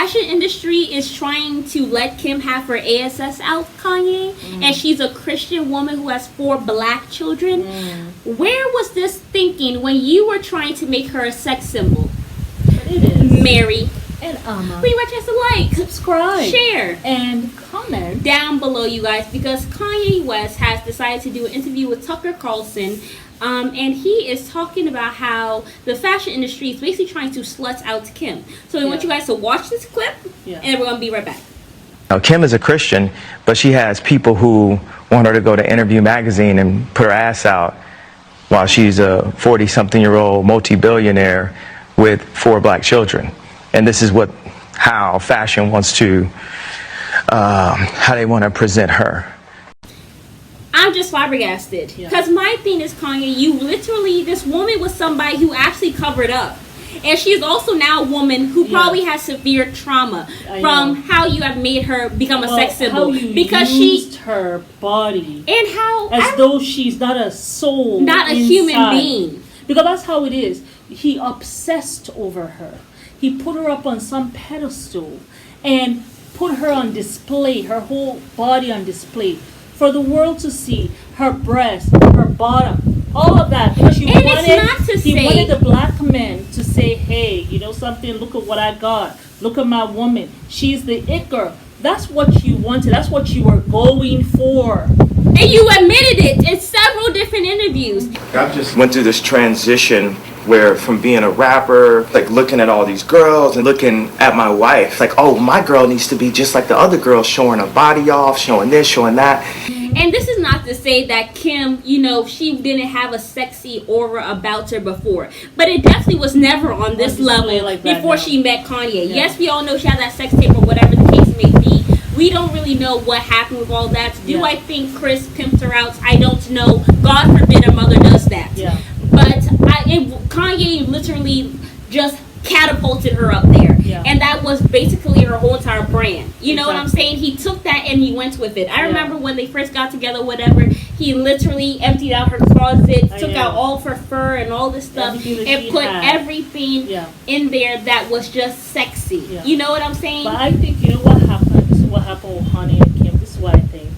fashion industry is trying to let Kim have her ASS out, Kanye, and she's a Christian woman who has 4 black children. Where was this thinking when you were trying to make her a sex symbol? But it is. Mary. And please watch us a like, subscribe, share, and comment down below, you guys, because Kanye West has decided to do an interview with Tucker Carlson, and he is talking about how the fashion industry is basically trying to slut out Kim. So we want you guys to watch this clip, and we're gonna be right back. Now, Kim is a Christian, but she has people who want her to go to Interview Magazine and put her ass out while she's a 40-something-year-old multi-billionaire with 4 black children. And this is how fashion wants to, how they want to present her. I'm just flabbergasted. Because my thing is, Kanye, you literally, this woman was somebody who actually covered up. And she is also now a woman who probably has severe trauma from how you have made her become a sex symbol. Because she used her body. And how... As though she's not a soul. Not a human being. Because that's how it is. He obsessed over her. He put her up on some pedestal and put her on display, her whole body on display, for the world to see, her breast, her bottom, all of that. Because he wanted the black men to say, hey, you know something, look at what I got. Look at my woman. She's the it girl. That's what you wanted. That's what you were going for. And you admitted it in several different interviews. I just went through this transition where from being a rapper, like looking at all these girls and looking at my wife, like, oh, my girl needs to be just like the other girls, showing her body off, showing this, showing that. And this is not to say that Kim, you know, she didn't have a sexy aura about her before. But it definitely was never on this level like before she met Kanye. Yeah. Yes, we all know she had that sex tape or whatever the case may be. We don't really know what happened with all that. Do I think Chris pimped her out? I don't know. God forbid her mother does that. Yeah. But Kanye literally just catapulted her up there. Yeah. And that was basically her whole entire brand. You know what I'm saying? He took that and he went with it. I remember when they first got together, whatever, he literally emptied out her closet, took out all of her fur and all this stuff, and put everything in there that was just sexy. Yeah. You know what I'm saying? But I think, you know what happened? This is what happened with Kanye and Kim. This is what I think.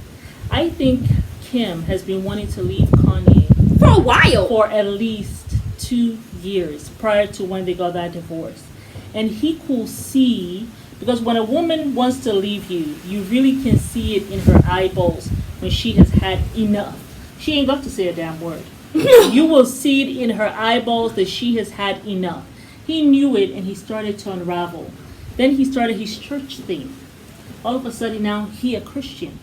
I think Kim has been wanting to leave Kanye for a while. For at least 2 years prior to when they got that divorce. And he could see, because when a woman wants to leave you, you really can see it in her eyeballs when she has had enough. She ain't got to say a damn word. You will see it in her eyeballs that she has had enough. He knew it and he started to unravel. Then he started his church thing. All of a sudden now he a Christian.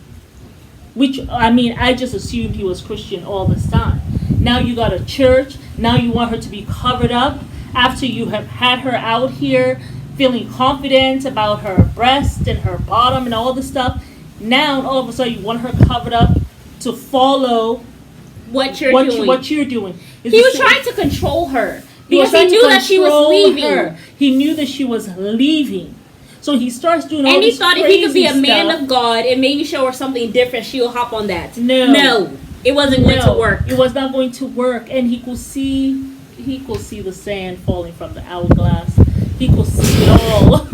Which, I mean, I just assumed he was Christian all this time. Now you got a church. Now you want her to be covered up after you have had her out here feeling confident about her breast and her bottom and all this stuff. Now all of a sudden you want her covered up to follow what you're doing. He was trying to control her because he knew that she was leaving. He knew that she was leaving. So he starts doing all this crazy stuff. And he thought if he could be a man of God and maybe show her something different, she'll hop on that. No. It wasn't going to work. It was not going to work. And he could see the sand falling from the hourglass. He could see it all.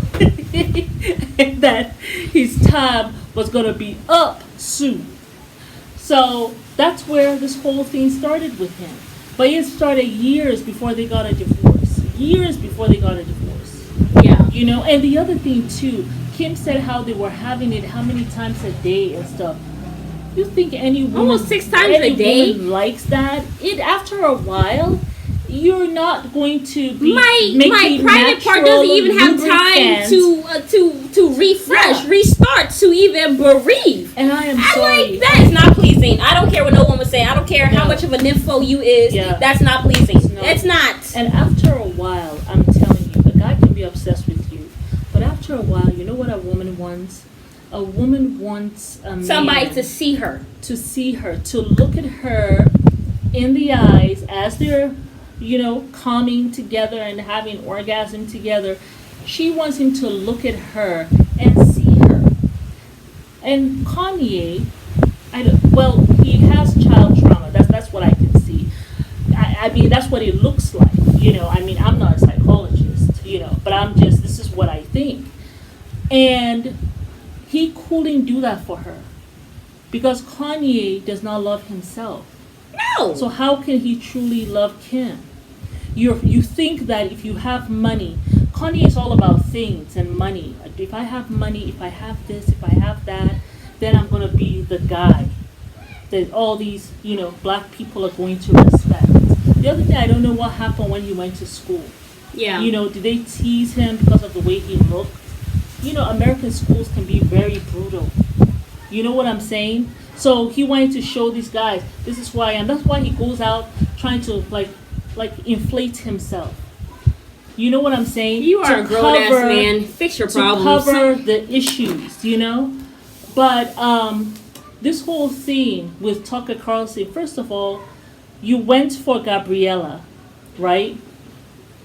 And that his time was going to be up soon. So that's where this whole thing started with him. But it started years before they got a divorce. Yeah. You know, and the other thing too, Kim said how they were having it how many times a day and stuff. You think any woman almost 6 times a day likes that? After a while, you're not going to be my private part doesn't even have time to refresh, restart, to even breathe. And I am sorry. Like, that is not pleasing. I don't care what no one would say. I don't care how much of a nympho you is. Yeah. That's not pleasing. It's not. And after a while, I'm telling you, a guy can be obsessed with you, but after a while, you know what a woman wants? A woman wants a man somebody to see her, to look at her in the eyes as they're, you know, coming together and having orgasm together. She wants him to look at her and see her. And Kanye, he has child trauma. That's what I can see. I mean, that's what it looks like. You know, I mean, I'm not a psychologist, you know, but this is what I think. And he couldn't do that for her because Kanye does not love himself. No. So how can he truly love Kim? You think that if you have money, Kanye is all about things and money. If I have money, if I have this, if I have that, then I'm gonna be the guy that all these, black people are going to respect. The other thing, I don't know what happened when he went to school. Yeah. Did they tease him because of the way he looked? American schools can be very brutal. You know what I'm saying? So he wanted to show these guys, this is who I am. That's why he goes out trying to like inflate himself. You know what I'm saying? You are a grown ass man. Fix your problems. To cover the issues, But this whole thing with Tucker Carlson, first of all, you went for Gabriella, right?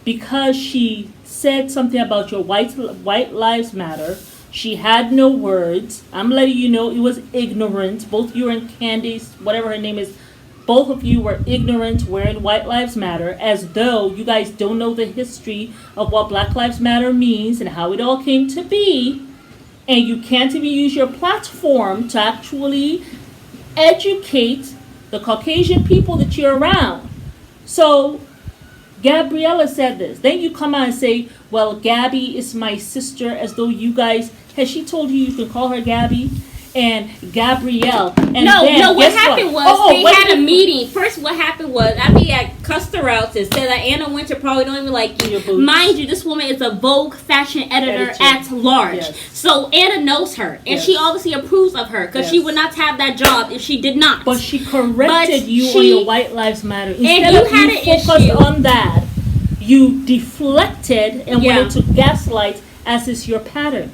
Because she said something about your white lives matter. She had no words. I'm letting you know it was ignorant. Both you and Candice, whatever her name is, both of you were ignorant wearing white lives matter, as though you guys don't know the history of what Black Lives Matter means and how it all came to be. And you can't even use your platform to actually educate the Caucasian people that you're around. So Gabriella said this. Then you come out and say, well, Gabby is my sister, as though you guys, has she told you can call her Gabby? And Gabrielle. And no, what happened was they had a meeting. First, what happened was, after he had cussed her out and said that Anna Wintour probably don't even like you. Mind you, this woman is a Vogue fashion editor at large. Yes. So Anna knows her. And she obviously approves of her. Because she would not have that job if she did not. But she corrected you on your White Lives Matter. and Instead you of had you focused on that, you deflected and wanted to gaslight, as is your pattern.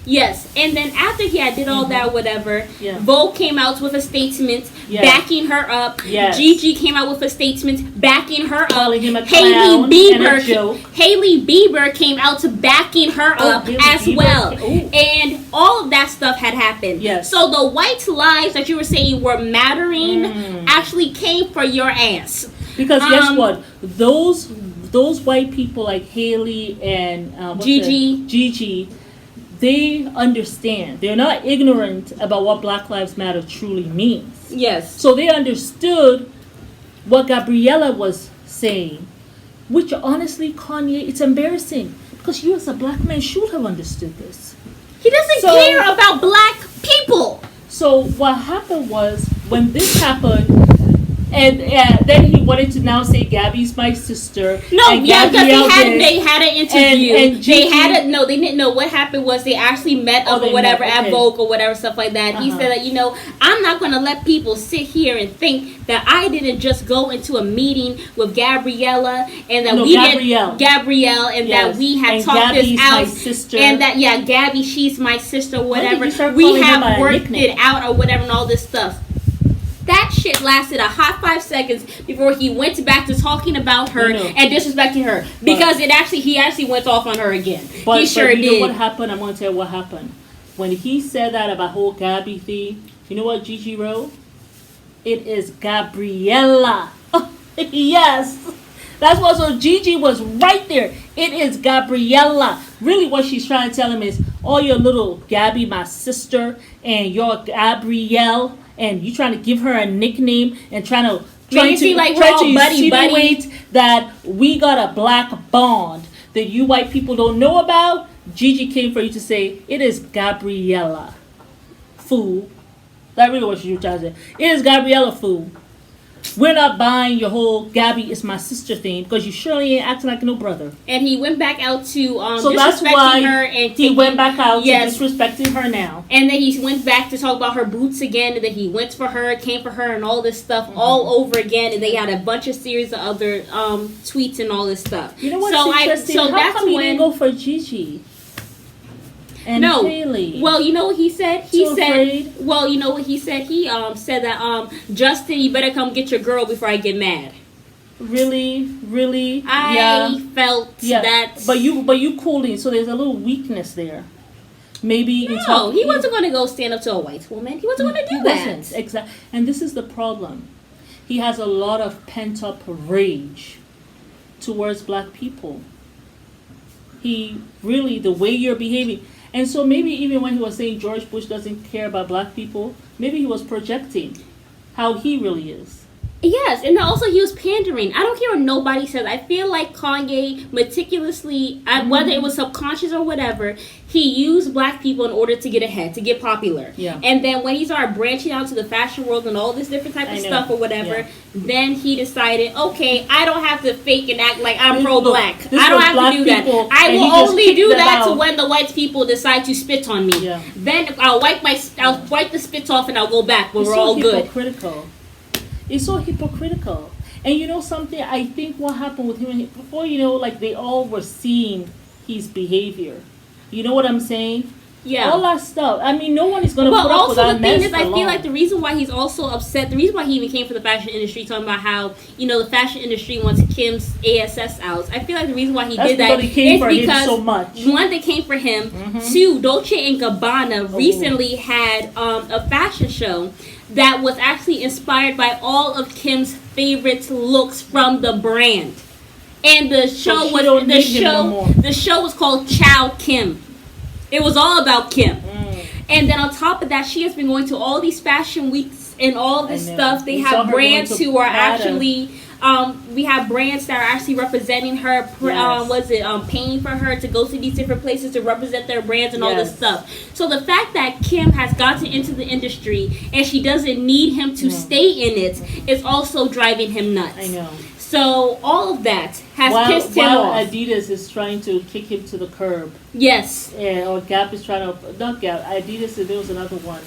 Yes, and then after he had did all that, whatever, Vogue came out with a statement backing her up. Yes. Gigi came out with a statement backing her Calling up. Him a clown and a joke. Hailey Bieber came out to backing her up as Bieber. Well. And all of that stuff had happened. Yes. So the white lives that you were saying were mattering actually came for your ass. Because guess what? Those white people like Hailey and Gigi, they understand. They're not ignorant about what Black Lives Matter truly means. Yes. So they understood what Gabriella was saying, which honestly, Kanye, it's embarrassing because you as a black man should have understood this. He doesn't care about black people. So what happened was, when this happened, and then he wanted to now say Gabby's my sister. No, because they had an interview. And they didn't know what happened was they actually met up or whatever at Vogue or whatever, stuff like that. He said that, I'm not going to let people sit here and think that I didn't just go into a meeting with Gabriella and that Gabrielle and that we had talked this out. My sister. And that, Gabby, she's my sister, whatever. We have worked it out or whatever and all this stuff. That shit lasted a hot 5 seconds before he went back to talking about her and disrespecting her. Because he actually went off on her again. He sure did. You know what happened? I'm going to tell you what happened. When he said that about whole Gabby thing, you know what Gigi wrote? It is Gabriella. Yes. That's what, so Gigi was right there. It is Gabriella. Really what she's trying to tell him is, all your little Gabby, my sister, and your Gabrielle, and you trying to give her a nickname and trying to insinuate that we got a black bond that you white people don't know about. Gigi came for you to say, it is Gabriella. Fool. That's really what you trying to say. It is Gabriella, fool. We're not buying your whole Gabby is my sister thing because you surely ain't acting like no brother. And he went back out to so that's why her and he went back out to disrespecting her now. And then he went back to talk about her boots again, and then he went for her, came for her, and all this stuff all over again. And they had a bunch of series of other tweets and all this stuff. You know what's interesting? How come he didn't go for Gigi? And Hailey. Well, you know what he said? He said that Justin, you better come get your girl before I get mad. Really? I felt that. But you cooling, so there's a little weakness there. Maybe he wasn't going to go stand up to a white woman. He wasn't going to do that. Exactly. And this is the problem. He has a lot of pent up rage towards black people. He really, the way you're behaving. And so maybe even when he was saying George Bush doesn't care about black people, maybe he was projecting how he really is. Yes, and also he was pandering. I don't care what nobody says. I feel like Kanye meticulously, whether it was subconscious or whatever, he used black people in order to get ahead, to get popular. Yeah. And then when he started branching out to the fashion world and all this different type of stuff or whatever, then he decided, okay, I don't have to fake and act like I'm pro-black. I don't have to do that. I will only do that to when the white people decide to spit on me. Yeah. Then I'll wipe the spit off and I'll go back when we're all good. Hypocritical. It's so hypocritical. And you know something? I think what happened with him, before, like they all were seeing his behavior. You know what I'm saying? Yeah. All that stuff. I mean, no one is going to put up with that mess. But also the thing is, I feel like the reason why he's also upset, the reason why he even came for the fashion industry, talking about how, the fashion industry wants Kim's ASS out. I feel like the reason why he did that is because, so much. One, they came for him. Mm-hmm. Two, Dolce & Gabbana recently had a fashion show that was actually inspired by all of Kim's favorite looks from the brand. And the show was called Chow Kim. It was all about Kim. And then on top of that, she has been going to all these fashion weeks and all this stuff. They have brands who are actually we have brands that are actually representing her, paying for her to go to these different places to represent their brands and all this stuff. So the fact that Kim has gotten into the industry and she doesn't need him to stay in it is also driving him nuts. I know. So all of that has pissed him off. Adidas is trying to kick him to the curb. Yes. Yeah, or Gap is trying to, not Gap, Adidas, there was another one.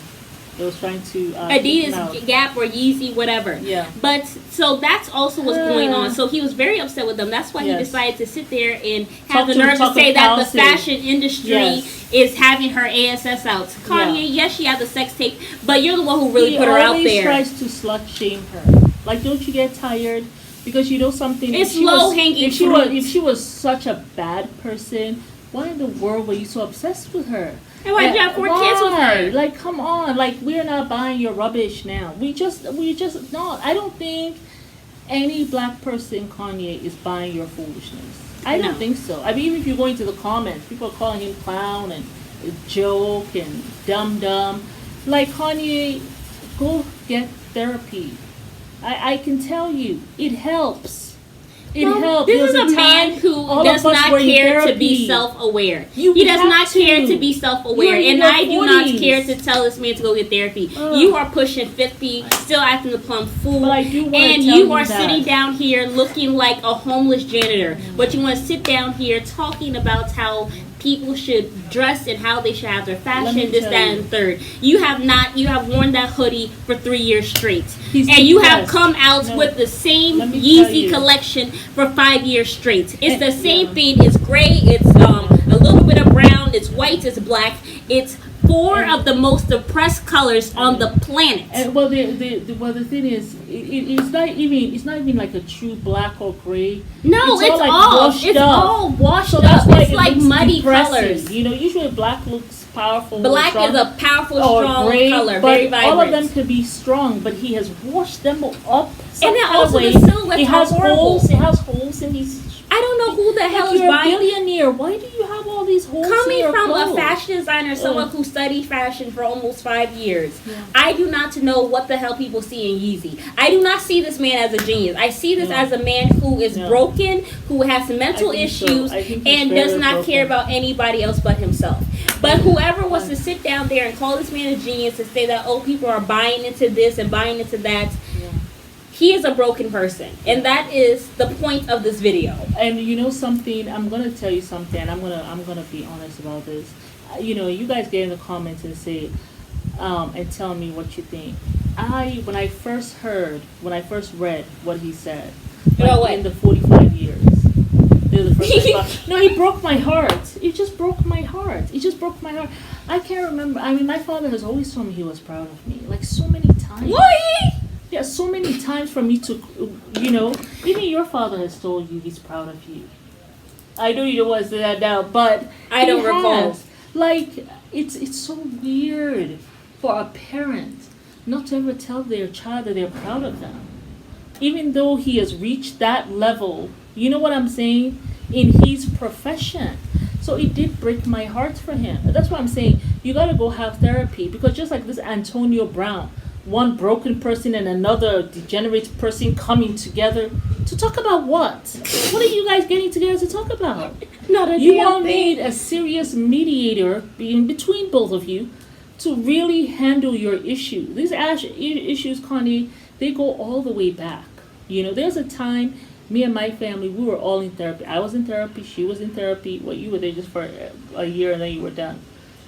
They was trying to Adidas, Gap, or Yeezy, whatever. Yeah. But so that's also what's going on. So he was very upset with them. That's why he decided to sit there and have the nerve to say that the fashion industry is having her ASS out. Kanye, yes, she had the sex tape, but you're the one who really put her out there. He always tries to slut shame her. Like, don't you get tired? Because you know something. It's low hanging fruit. If she was such a bad person, why in the world were you so obsessed with her? And why did you have 4 kids with her? Like, come on. Like, we're not buying your rubbish now. We just not. I don't think any black person, Kanye, is buying your foolishness. I don't think so. I mean, even if you go into the comments, people are calling him clown and joke and dumb. Like, Kanye, go get therapy. I can tell you, it helps. It helps. This is a man who does not care to be self-aware. He does not care to be self-aware. And I do not care to tell this man to go get therapy. You are pushing 50, still acting the plum fool. But I do want to and you are sitting down here looking like a homeless janitor. But you want to sit down here talking about how people should dress and how they should have their fashion, this, that, and third. You have worn that hoodie for 3 years straight. And you have come out with the same Yeezy collection for 5 years straight. It's the same thing. It's gray, it's a little bit of brown, it's white, it's black. It's 4 of the most depressed colors on the planet. And the thing is, it's not even like a true black or gray. No, it's all washed so up. That's why it's like muddy colors. Usually black looks powerful. Black is a powerful, strong gray, color, but very vibrant. All of them could be strong, but he has washed them up. And then also the silhouettes are horrible. It has holes in these. I don't know who the hell is you're buying. You're a billionaire. Why do you have all these holes in your Coming from clothes? a fashion designer, someone who studied fashion for almost 5 years, I do not know what the hell people see in Yeezy. I do not see this man as a genius. I see this as a man who is broken, who has mental issues, and does not care about anybody else but himself. But whoever wants to sit down there and call this man a genius and say that, oh, people are buying into this and buying into that, he is a broken person, and that is the point of this video. And you know something, I'm gonna tell you something. I'm gonna be honest about this. You guys get in the comments and say, and tell me what you think. When I first read what he said, in the 45 years, no, he broke my heart. It just broke my heart. I can't remember. I mean, my father has always told me he was proud of me, like so many times. What? Yeah, so many times for me to, even your father has told you he's proud of you. I know you don't want to say that now, but I don't recall. Like, it's so weird for a parent not to ever tell their child that they're proud of them. Even though he has reached that level, you know what I'm saying, in his profession. So it did break my heart for him. That's why I'm saying you got to go have therapy, because just like this Antonio Brown, one broken person and another degenerate person coming together to talk about what? What are you guys getting together to talk about? Not a You damn all thing. need a serious mediator being between both of you to really handle your issue. These issues, Kanye, they go all the way back. You know, there's a time me and my family, we were all in therapy. I was in therapy, she was in therapy. Well, you were there just for a year and then you were done.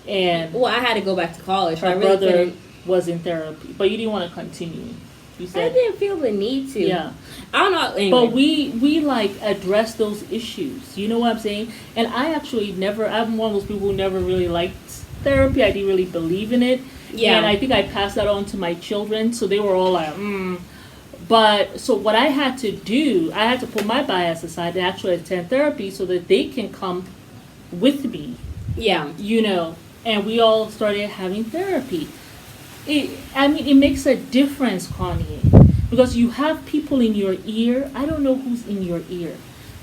And Well, I had to go back to college. So I her really brother couldn't. was in therapy, but you didn't want to continue. You I said, didn't feel the need to. yeah. I don't know. Anyway. But we like address those issues. You know what I'm saying? And I actually never. I'm one of those people who never really liked therapy. I didn't really believe in it. Yeah. And I think I passed that on to my children, so they were all like, But so what I had to do, I had to put my bias aside and actually attend therapy so that they can come with me. Yeah. You know, and we all started having therapy. It makes a difference, Kanye, because you have people in your ear. I don't know who's in your ear.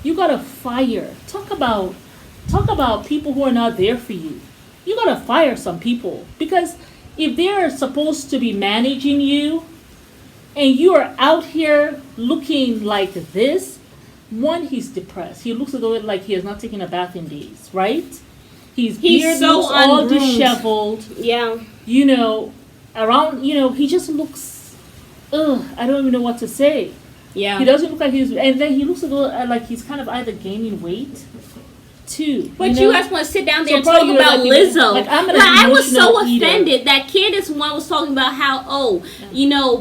You gotta fire. Talk about people who are not there for you. You gotta fire some people, because if they're supposed to be managing you, and you are out here looking like this, one, he's depressed. He looks like he has not taken a bath in days, right? His beard so looks all ungroomed. disheveled. Yeah. You know, he just looks, I don't even know what to say. Yeah. He doesn't look like and then he looks like he's kind of either gaining weight, too. But you guys want to sit down there and talk probably you're about like, Lizzo. like, I'm an I was so emotional eater. offended that Candace one was talking about how,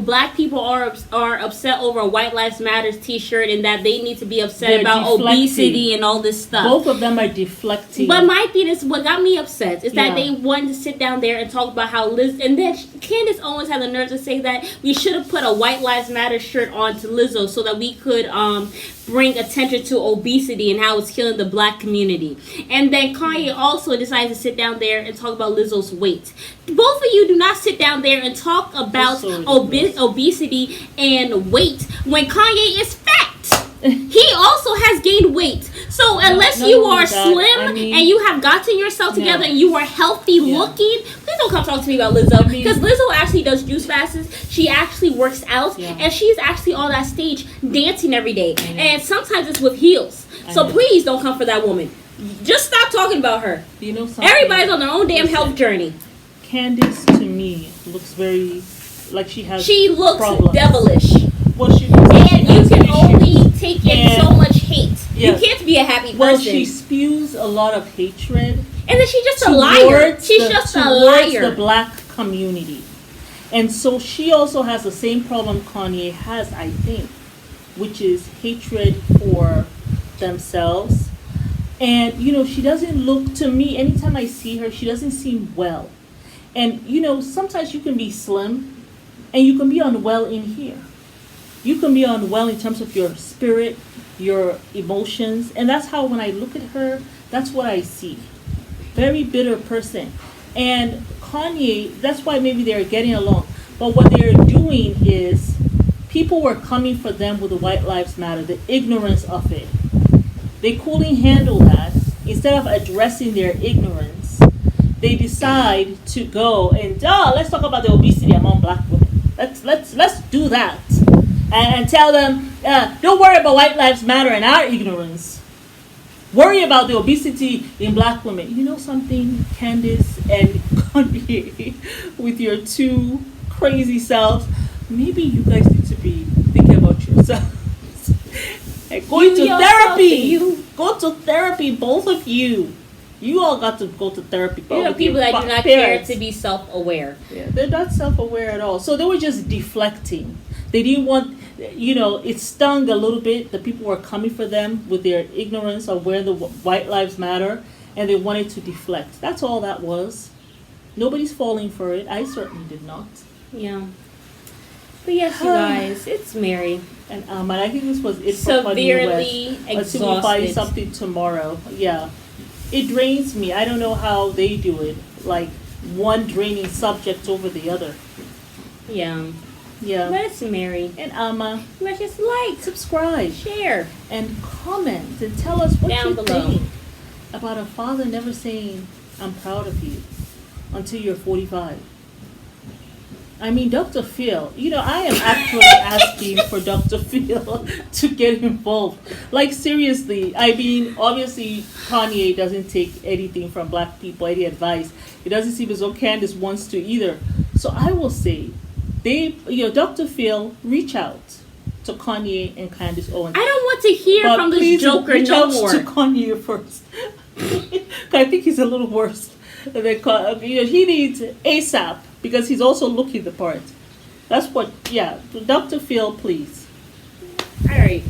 black people are upset over a White Lives Matters t-shirt and that they need to be upset They're about deflecting. obesity and all this stuff. Both of them are deflecting. But my thing is, what got me upset is that Yeah. they wanted to sit down there and talk about how Liz, and then Candace Owens had the nerve to say that we should have put a White Lives Matter shirt on to Lizzo so that we could bring attention to obesity and how it's killing the black community. And then Kanye also decided to sit down there and talk about Lizzo's weight. Both of you do not sit down there and talk about obesity and weight when Kanye is fat. He also has gained weight. So unless you are slim and you have gotten yourself together and you are healthy looking, please don't come talk to me about Lizzo. Because Lizzo actually does juice fasts. She actually works out. And she's actually on that stage dancing every day. And sometimes it's with heels. So please don't come for that woman. Just stop talking about her. You know something? Everybody's on their own damn health journey. Candace, to me, looks very like she has She looks problems. devilish. Well, she And you has can issues. only take in so much hate. Yes. You can't be a happy person. Well, she spews a lot of hatred. And then she's just a liar. She's just a liar. The black community. And so she also has the same problem Kanye has, I think, which is hatred for themselves. And, she doesn't look, to me, anytime I see her, she doesn't seem well. And, sometimes you can be slim and you can be unwell in here. You can be unwell in terms of your spirit, your emotions. And that's how, when I look at her, that's what I see. Very bitter person. And Kanye, that's why maybe they're getting along. But what they're doing is, people were coming for them with the White Lives Matter, the ignorance of it. They couldn't handle that. Instead of addressing their ignorance, they decide to go and let's talk about the obesity among black women. Let's do that, and tell them don't worry about White Lives Matter and our ignorance. Worry about the obesity in black women. You know something, Candace and Kanye, with your two crazy selves, maybe you guys need to be thinking about yourselves. And going to therapy. Go to therapy, both of you. You all got to go to therapy. You know, people that do not care to be self-aware. Yeah, they're not self-aware at all. So they were just deflecting. They didn't want, it stung a little bit. The people were coming for them with their ignorance of where the White Lives Matter, and they wanted to deflect. That's all that was. Nobody's falling for it. I certainly did not. Yeah. But yes, you guys, it's Mary. And I think this was it for Funny severely West. Let's see if we find something tomorrow. Yeah. It drains me. I don't know how they do it. Like, one draining subject over the other. Yeah. Yeah. But it's Mary. And Alma. Let's just like, subscribe, share, and comment, and tell us what down you below. think. about a father never saying, I'm proud of you until you're 45. I mean, Dr. Phil, I am actually asking for Dr. Phil to get involved. Like, seriously, I mean, obviously, Kanye doesn't take anything from black people, any advice. It doesn't seem as though Candace wants to either. So I will say, Dr. Phil, reach out to Kanye and Candace Owens. I don't want to hear But from this please joker reach no out more. to Kanye first. I think he's a little worse. He needs ASAP because he's also looking the part. That's what, yeah. Dr. Phil, please. All right.